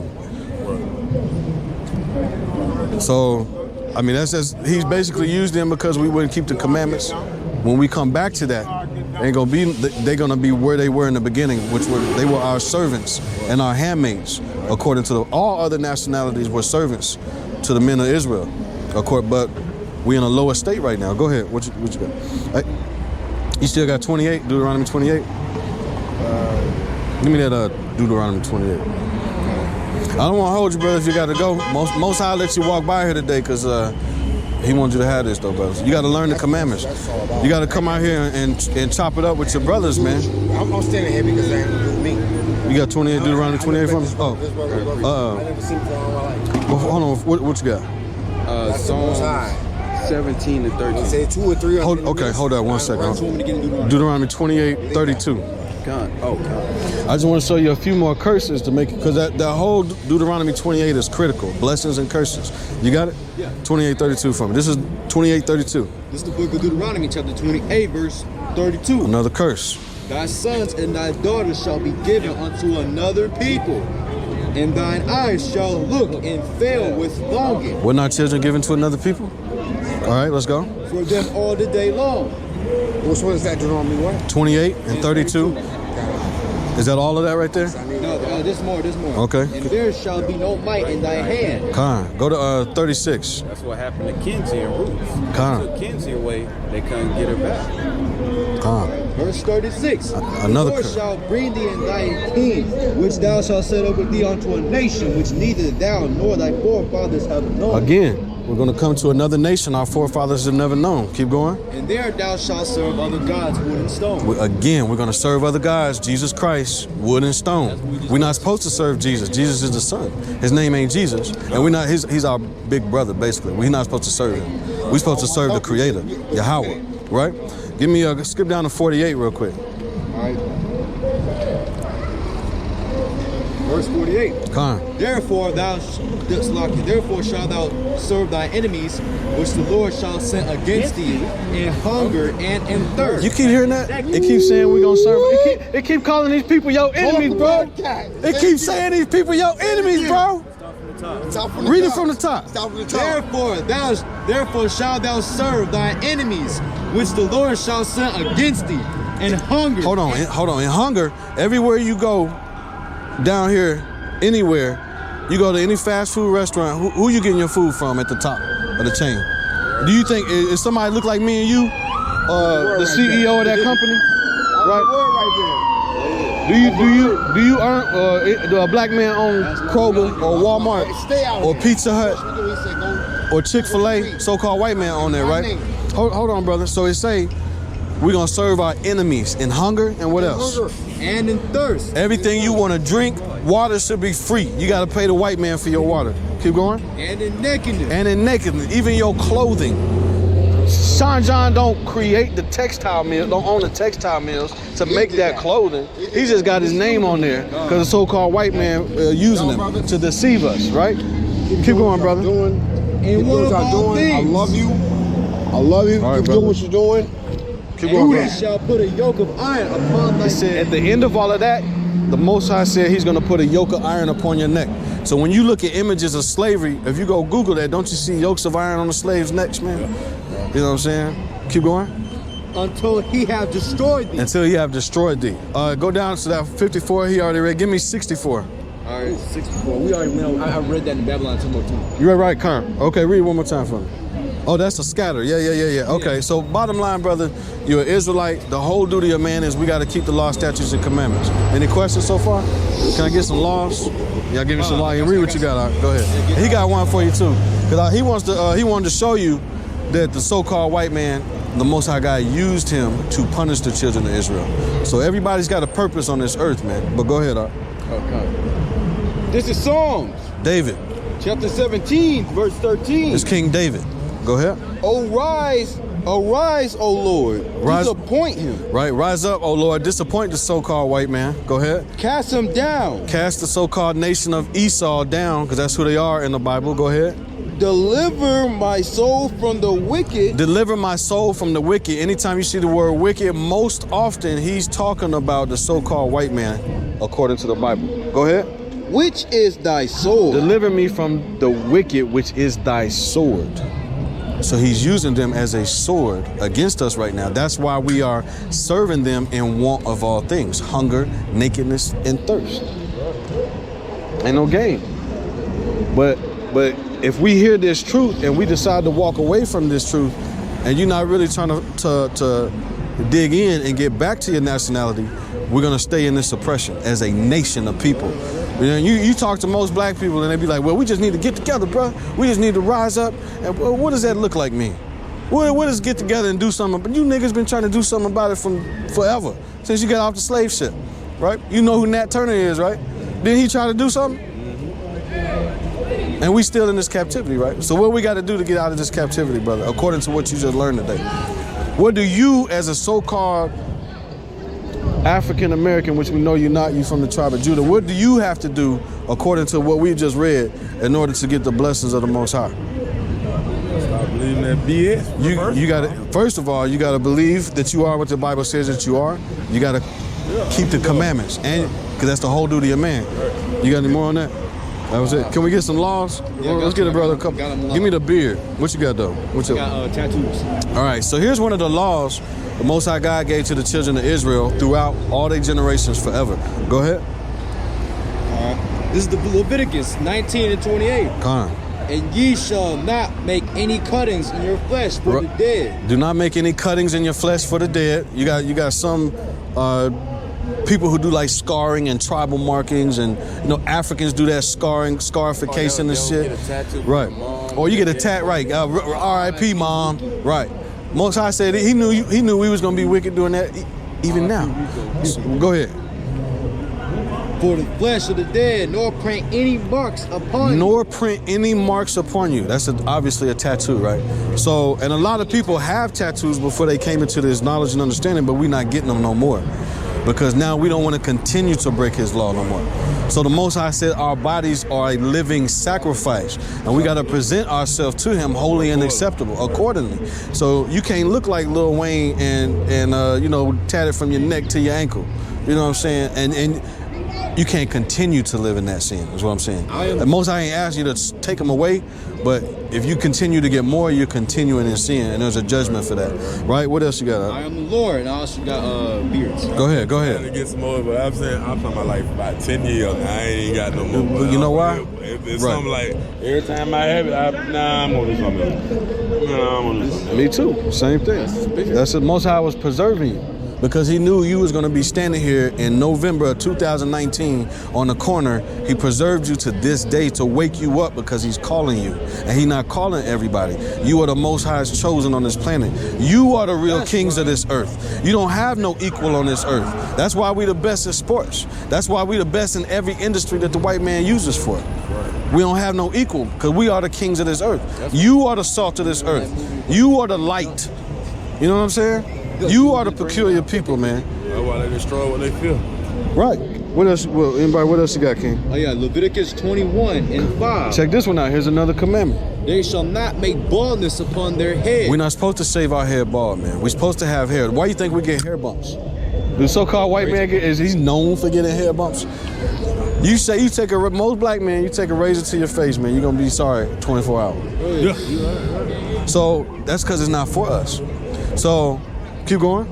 So, I mean, that's just, he's basically used them because we wouldn't keep the commandments. When we come back to that, they're gonna be where they were in the beginning, which they were our servants and our handmaids, according to all other nationalities were servants to the men of Israel. But we're in a lower state right now. Go ahead. What you got? You still got 28, Deuteronomy 28? Give me that Deuteronomy 28. I don't want to hold you, brother, if you got to go. Most High let you walk by here today because he wants you to have this, though, brothers. You got to learn the commandments. You got to come out here and chop it up with your brothers, man. I'm standing here because they ain't with me. You got 28, Deuteronomy 28 from me? Oh. I never seen it for all my life. Well, hold on. What you got? Psalms 17 and 13. He said 2 or 3. Hold on 1 second. Deuteronomy 28, 32. God. Oh, God. I just want to show you a few more curses to make it, because that whole Deuteronomy 28 is critical. Blessings and curses. You got it? Yeah. 28, 32 from me. This is 28, 32. This is the book of Deuteronomy, chapter 28, verse 32. Another curse. Thy sons and thy daughters shall be given unto another people, and thine eyes shall look and fail with longing. Were not children given to another people? All right, let's go. For them all the day long. Which one is that, Deuteronomy what? 28 and 32. Is that all of that right there? No, there's more. Okay. And there shall be no might in thy hand. Con. Go to 36. That's what happened to Kenzie and Ruth. Con. They took Kenzie away, they couldn't get her back. Con. Verse 36. Another The Lord curse. shall bring thee and thy king, which thou shalt set up with thee unto a nation which neither thou nor thy forefathers have known. Again, we're going to come to another nation our forefathers have never known. Keep going. And there thou shalt serve other gods, wood and stone. Again, we're going to serve other gods, Jesus Christ, wood and stone. We're not supposed to serve Jesus. Jesus is the Son. His name ain't Jesus. And we're not. He's our big brother, basically. We're not supposed to serve him. We're supposed to serve the Creator, Yahweh, right? Give me skip down to 48 real quick. All right. Verse 48. Con. Therefore shalt thou serve thy enemies, which the Lord shall send against thee, in hunger and in thirst. You keep hearing that? It keeps saying we're going to serve. It keep calling these people your enemies, bro. It keeps saying these people your enemies, bro. Read it from the top. Therefore shalt thou serve thy enemies, which the Lord shall send against thee, in hunger. Hold on. In hunger, everywhere you go down here, anywhere, you go to any fast food restaurant, who you getting your food from at the top of the chain? Do you think, is somebody look like me and you, the CEO of that company? Right? Do you earn a black man own Kroger or Walmart or Pizza Hut or Chick-fil-A? So-called white man own that, right? Hold on, brother. So it say we're gonna serve our enemies in hunger and what else? And in thirst. Everything you want to drink, water should be free. You got to pay the white man for your water. Keep going. And in nakedness. And in nakedness, even your clothing. Sean John don't create the textile mill, don't own the textile mills to make that clothing. He just got his name on there because the so-called white man using them to deceive us, right? Keep going, brother. And one of all things. I love you. I love you. All right, Keep brother. doing what you're doing. Keep going, And brother. he shall put a yoke of iron upon thy He said at the end of all of that, the Most High said he's going to put a yoke of iron upon your neck. So when you look at images of slavery, if you go Google that, don't you see yokes of iron on the slaves' necks, man? You know what I'm saying? Keep going. until he have destroyed thee. Until he have destroyed thee. Go down to that 54 he already read. Give me 64. All right, 64. We already went over. I read that in Babylon 2:2. You read right, Kern. Okay, read one more time for me. Oh, that's a scatter. Yeah. Okay, so bottom line, brother, you're an Israelite. The whole duty of man is we got to keep the law, statutes, and commandments. Any questions so far? Can I get some laws? Yeah, I'll give you some law. You read what you got. Go ahead. He got one for you too, because he wanted to show you that the so-called white man, the Most High God, used him to punish the children of Israel. So everybody's got a purpose on this earth, man. But go ahead, Okay. This is Psalms, David. chapter 17, verse 13. It's King David. Go ahead. Arise, O Lord, Rise. disappoint him. Right, rise up, O Lord, disappoint the so-called white man. Go ahead. Cast him down. Cast the so-called nation of Esau down, because that's who they are in the Bible. Go ahead. Deliver my soul from the wicked. Deliver my soul from the wicked. Anytime you see the word wicked, most often he's talking about the so-called white man, according to the Bible. Go ahead. Which is thy soul. Deliver me from the wicked, which is thy sword. So he's using them as a sword against us right now. That's why we are serving them in want of all things: hunger, nakedness, and thirst. Ain't no game. But if we hear this truth and we decide to walk away from this truth, and you're not really trying to dig in and get back to your nationality, we're gonna stay in this oppression as a nation of people. You know, you talk to most black people and they be like, well, we just need to get together, bro. We just need to rise up. And well, what does that look like me? What does get together and do something? But you niggas been trying to do something about it from forever, since you got off the slave ship, right? You know who Nat Turner is, right? Didn't he try to do something? And we still in this captivity, right? So what we got to do to get out of this captivity, brother, according to what you just learned today? What do you, as a so-called African American, which we know you're not, you from the tribe of Judah, what do you have to do according to what we just read in order to get the blessings of the Most High? Stop believing that BS. You got to, first of all, you got to believe that you are what the Bible says that you are. You got to keep the commandments, and because that's the whole duty of man. You got any more on that? That was it. Can we get some laws? Yeah, Let's get it, brother. Give me the beard. What you got, though? What's up? Got tattoos. All right, so here's one of the laws the Most High God gave to the children of Israel throughout all their generations forever. Go ahead. This is the Leviticus 19 and 28. Con. And ye shall not make any cuttings in your flesh for the dead. Do not make any cuttings in your flesh for the dead. You got some people who do like scarring and tribal markings, and you know Africans do that scarification and shit. Right. Or you get a tat, right? R.I.P. Mom. Right. Most High said he knew we was gonna be wicked doing that even now. Go ahead. For the flesh of the dead, nor print any marks upon you. Nor print any marks upon you. That's obviously a tattoo, right? So, and a lot of people have tattoos before they came into this knowledge and understanding, but we're not getting them no more. Because now we don't want to continue to break his law no more. So the Most High said our bodies are a living sacrifice, and we got to present ourselves to him holy and acceptable accordingly. So you can't look like Lil Wayne and you know, tatted from your neck to your ankle. You know what I'm saying? And you can't continue to live in that sin, is what I'm saying. The Most High ain't asked you to take them away, but if you continue to get more, you're continuing in sin, and there's a judgment for that. Right? What else you got? I am the Lord, and I also got beards. Go ahead. To get some more, but I'm talking about like about 10 years. I ain't got no more. You know why? It's something like every time I have it, I'm gonna do something. I'm gonna do something. Me too. Same thing. That's the Most High was preserving you. Because he knew you was going to be standing here in November of 2019 on the corner. He preserved you to this day to wake you up because he's calling you. And he's not calling everybody. You are the Most High's chosen on this planet. You are the real kings of this earth. You don't have no equal on this earth. That's why we the best at sports. That's why we the best in every industry that the white man uses for it. We don't have no equal because we are the kings of this earth. You are the salt of this earth. You are the light. You know what I'm saying? You are the peculiar people, man. That's why they destroy what they feel. Right. What else? Well, anybody? What else you got, King? Oh yeah, Leviticus 21 and 5. Check this one out. Here's another commandment. They shall not make baldness upon their head. We're not supposed to shave our head bald, man. We're supposed to have hair. Why do you think we get hair bumps? The so-called white man he's known for getting hair bumps. You say you take most black men, you take a razor to your face, man. You're gonna be sorry 24 hours. Yeah. So that's because it's not for us. So. Keep going.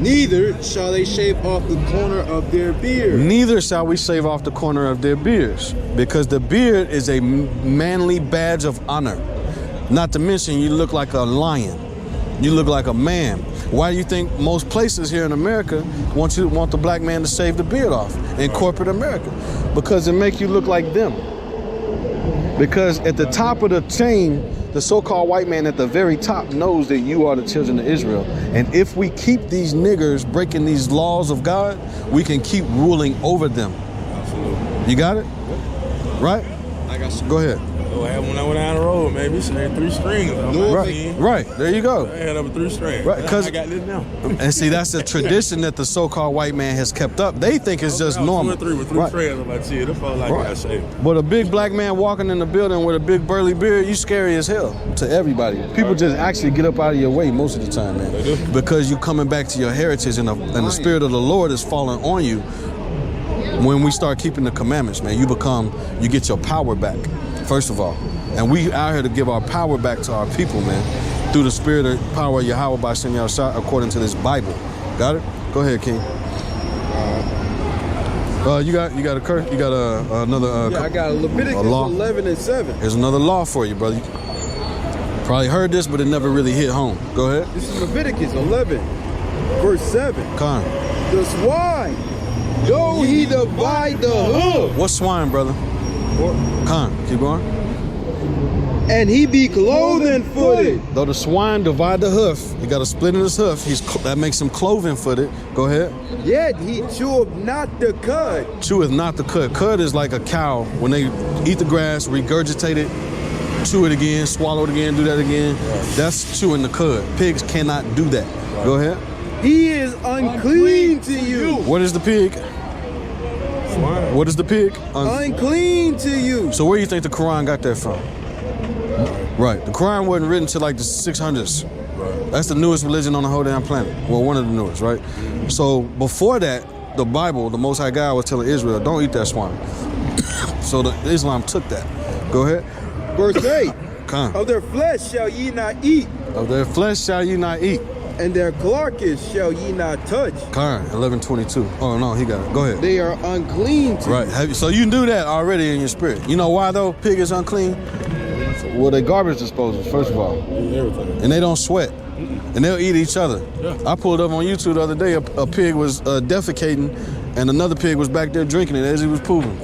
Neither shall they shave off the corner of their beard. Neither shall we shave off the corner of their beards, because the beard is a manly badge of honor. Not to mention, you look like a lion. You look like a man. Why do you think most places here in America want the black man to shave the beard off in corporate America? Because it makes you look like them. Because at the top of the chain, the so-called white man at the very top knows that you are the children of Israel. And if we keep these niggers breaking these laws of God, we can keep ruling over them. Absolutely. You got it? Right? I got you. Go ahead. When I went down the road, maybe she had 3 strings. Right. There you go. I had up 3 strings. Right. Because I got this now. And see, that's a tradition that the so-called white man has kept up. They think it's just normal. 2 or 3 with 3 strings. I'm like, shit, it felt like I got shaved. But a big black man walking in the building with a big burly beard, you scary as hell to everybody. People just actually get up out of your way most of the time, man. They do. Because you coming back to your heritage and the spirit of the Lord is falling on you. When we start keeping the commandments, man, you get your power back, first of all. And we out here to give our power back to our people, man, through the spirit of power of Yahweh by Shem Yahshua, according to this Bible. Got it? Go ahead, King. You got a curse? You got another? I got Leviticus 11 and 7. There's another law for you, brother. Probably heard this, but it never really hit home. Go ahead. This is Leviticus 11, verse 7. Con. The swine, though he divide the hoof. What swine, brother? Con. Keep going. And he be cloven-footed. Though the swine divide the hoof, he got a split in his hoof. That makes him cloven-footed. Go ahead. Yet he cheweth not the cud. Cheweth not the cud. Cud is like a cow. When they eat the grass, regurgitate it, chew it again, swallow it again, do that again. That's chewing the cud. Pigs cannot do that. Go ahead. He is unclean to you. What is the pig? What is the pig? Unclean to you. So where do you think the Quran got that from? Right. The Quran wasn't written till like the 600s. Right. That's the newest religion on the whole damn planet. Well, one of the newest, right? So before that, the Bible, the Most High God was telling Israel, don't eat that swine. So Islam took that. Go ahead. Verse 8. Come. Of their flesh shall ye not eat. Of their flesh shall ye not eat. And their carcass shall ye not touch. Karen, 11:22. Oh no, he got it. Go ahead. They are unclean to right. So you do that already in your spirit. You know why though? Pig is unclean. Well, they garbage disposals first of all, and they don't sweat, and they'll eat each other. Yeah. I pulled up on YouTube the other day. A pig was defecating, and another pig was back there drinking it as he was pooping.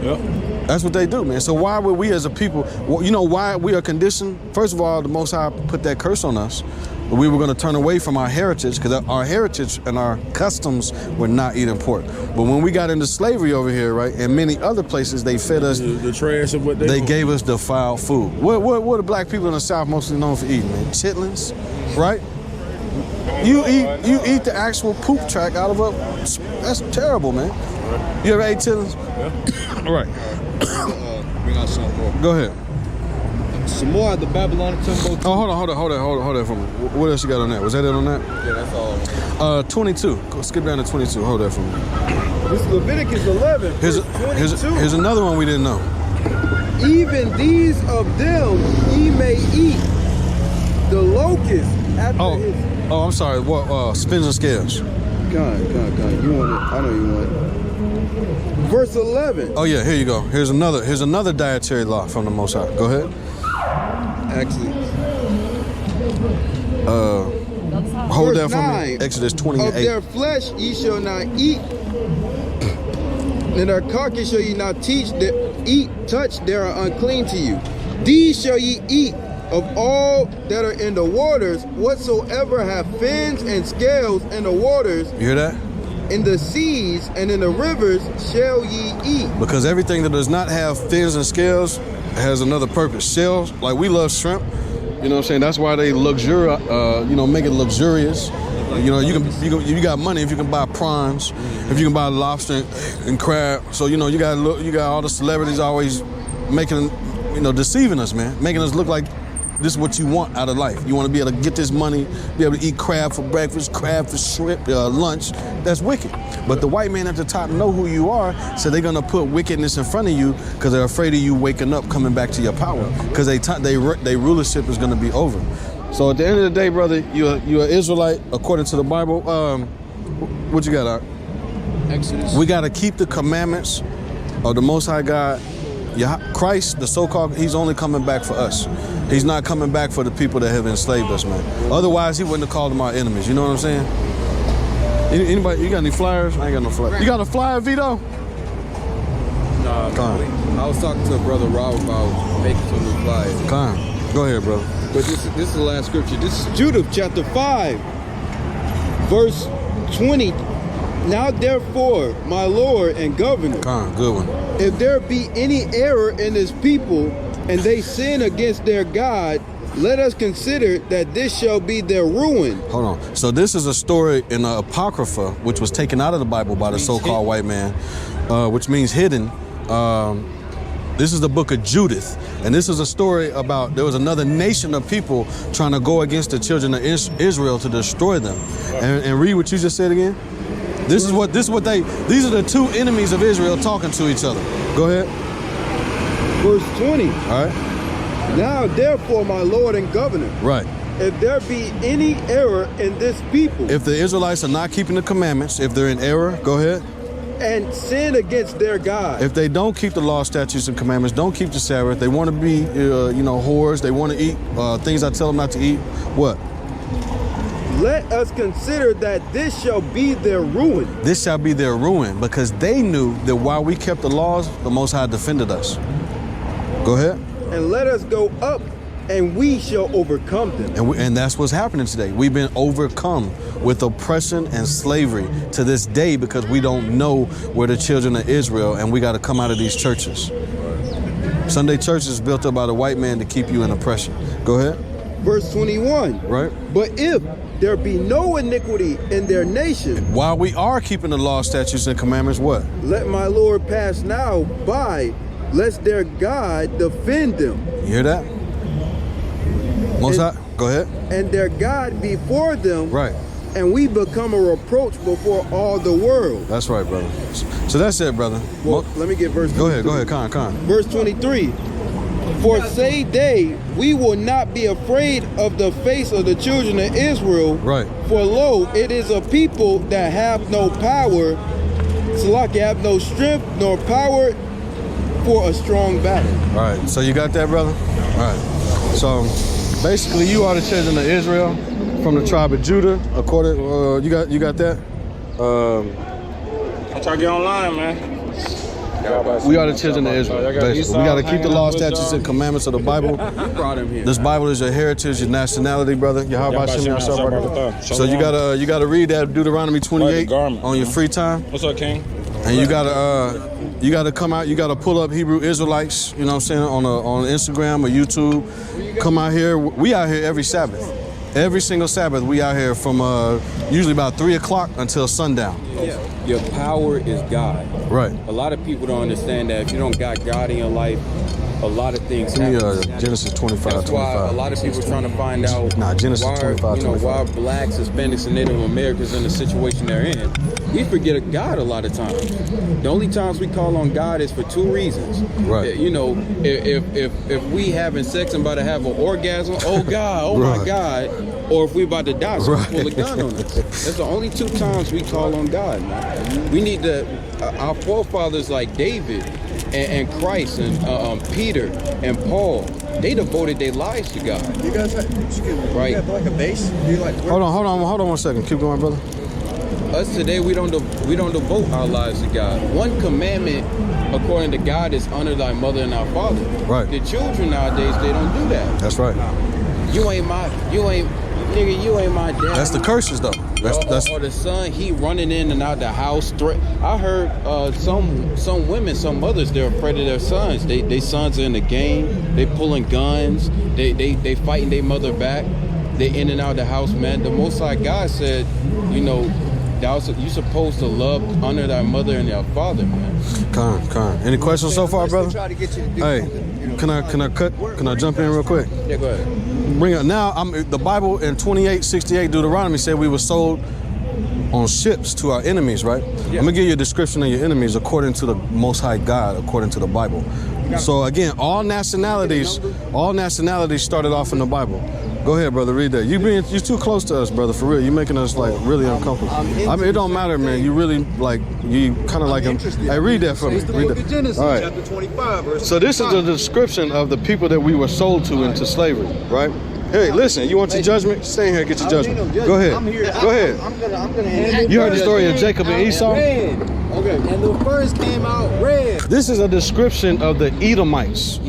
Yeah. That's what they do, man. So why would we as a people? Well, you know why we are conditioned? First of all, the Most High put that curse on us. We were going to turn away from our heritage because our heritage and our customs were not eating pork. But when we got into slavery over here, right, and many other places, they fed us the trash of what they gave us defiled food. What are black people in the South mostly known for eating, man? Chitlins, right? You eat the actual poop track out of a. That's terrible, man. You ever ate chitlins? Yeah. Right. Bring out some more. Go ahead. Some more at the Babylonian temple. Oh, hold on for me. What else you got on that? Was that it on that? Yeah, that's all. 22. Go skip down to 22. Hold that for me. This is Leviticus 11. Here's another one we didn't know. Even these of them ye may eat. The locust after his. Oh, I'm sorry. What? Spins and scales. God. You want it? I know you want it. Verse 11. Oh yeah, here you go. Here's another dietary law from the Most High. Go ahead. Exodus. Hold Verse that for 9. me. Exodus 28. Of their flesh ye shall not eat, and their carcass shall ye not touch, they are unclean to you. These shall ye eat of all that are in the waters, whatsoever have fins and scales in the waters. You hear that? In the seas and in the rivers shall ye eat. Because everything that does not have fins and scales has another purpose. Shells, like we love shrimp, you know what I'm saying? That's why they make it luxurious. You know, you got money if you can buy prawns, if you can buy lobster and crab. So you know, you got all the celebrities always making, deceiving us, man, making us look like this is what you want out of life. You want to be able to get this money, be able to eat crab for breakfast, crab for shrimp, lunch. That's wicked. But the white man at the top know who you are, so they're gonna put wickedness in front of you because they're afraid of you waking up, coming back to your power. Because they rulership is gonna be over. So at the end of the day, brother, you're an Israelite according to the Bible. What you got, Art? Exodus. We gotta keep the commandments of the Most High God. Christ, the so-called, he's only coming back for us. He's not coming back for the people that have enslaved us, man. Otherwise, he wouldn't have called them our enemies. You know what I'm saying? Anybody, you got any flyers? I ain't got no flyers. You got a flyer, Vito? Nah, I was talking to Brother Rob about making some new flyers. Go ahead, brother. But this is the last scripture. This is Judah chapter 5, verse 20. Now therefore, my Lord and Governor, good one. If there be any error in this people, and they sin against their God, let us consider that this shall be their ruin. Hold on. So this is a story in the Apocrypha, which was taken out of the Bible by the so-called white man, which means hidden. This is the book of Judith. And this is a story about there was another nation of people trying to go against the children of Israel to destroy them. And read what you just said again. These are the two enemies of Israel talking to each other. Go ahead. Verse 20. All right. Now therefore, my Lord and Governor. Right. If there be any error in this people. If the Israelites are not keeping the commandments, if they're in error, go ahead. and sin against their God. If they don't keep the law, statutes, and commandments, don't keep the Sabbath, they want to be, whores, they want to eat things I tell them not to eat, what? Let us consider that this shall be their ruin. This shall be their ruin, because they knew that while we kept the laws, the Most High defended us. Go ahead. And let us go up, and we shall overcome them. And that's what's happening today. We've been overcome with oppression and slavery to this day because we don't know we're the children of Israel, and we got to come out of these churches. Sunday church is built up by the white man to keep you in oppression. Go ahead. Verse 21. Right. But if there be no iniquity in their nation, while we are keeping the law, statutes, and commandments, what? Let my Lord pass now by, lest their God defend them. You hear that? Most High, go ahead. And their God before them. Right. And we become a reproach before all the world. That's right, brother. So that's it, brother. Well, let me get verse 23. Go ahead, Con. Verse 23. For say they, we will not be afraid of the face of the children of Israel. Right. For lo, it is a people that have no power, Salaki, have no strength nor power for a strong battle. All right, so you got that, brother? All right. So basically, you are the children of Israel from the tribe of Judah. According, you got that? I'm trying to get online, man. We are the children of Israel. Basically. We got to keep the law, statutes, and commandments of the Bible. This Bible is your heritage, your nationality, brother. So you gotta read that Deuteronomy 28 on your free time. What's up, King? And you gotta come out. You gotta pull up Hebrew Israelites. You know what I'm saying, on Instagram or YouTube. Come out here. We out here every Sabbath. Every single Sabbath, we out here from usually about 3 o'clock until sundown. Your power is God. Right. A lot of people don't understand that if you don't got God in your life, a lot of things happen. Genesis 25, That's why 25. a lot of people trying to find out Genesis why, 25, 25. why blacks, Hispanics, and Native Americans in the situation they're in. We forget of God a lot of times. The only times we call on God is for two reasons. Right. If we having sex and about to have an orgasm, oh God, oh my God, or if we about to die, so we pull a gun on us. That's the only two times we call on God, man. We need to, our forefathers like David and Christ and Peter and Paul, they devoted their lives to God. You guys, right? You have like a base? You like Hold on 1 second. Keep going, brother. Us today, we don't devote our lives to God. One commandment, according to God, is honor thy mother and thy father. Right. The children nowadays, they don't do that. That's right. You ain't my dad. That's the curses, though. Or the son, he running in and out the house. I heard some women, some mothers, they're afraid of their sons. They sons are in the game. They pulling guns. They fighting their mother back. They in and out the house, man. The Most High God said, you supposed to love, honor thy mother and thy father, man. Con. Any questions so far, brother? Try to get you to do Hey, something. can I jump in real quick? Yeah, go ahead. Bring it now. The Bible in 28:68 Deuteronomy said we were sold on ships to our enemies, right? Yeah. I'm gonna give you a description of your enemies according to the Most High God, according to the Bible. So again, all nationalities started off in the Bible. Go ahead, brother. Read that. You're too close to us, brother. For real, you're making us like really uncomfortable. I mean, it don't matter, man. You really you kind of like him. Hey, read that for me. Read that. Genesis, all right. chapter 25, verse So this is the description of the people that we were sold to into slavery, right? Hey, listen. You want your judgment? Stay in here. Get your judgment. Go ahead. I'm here. Go ahead. I'm gonna handle. You heard the story of Jacob and Esau? Red. Okay. And the first came out red. This is a description of the Edomites.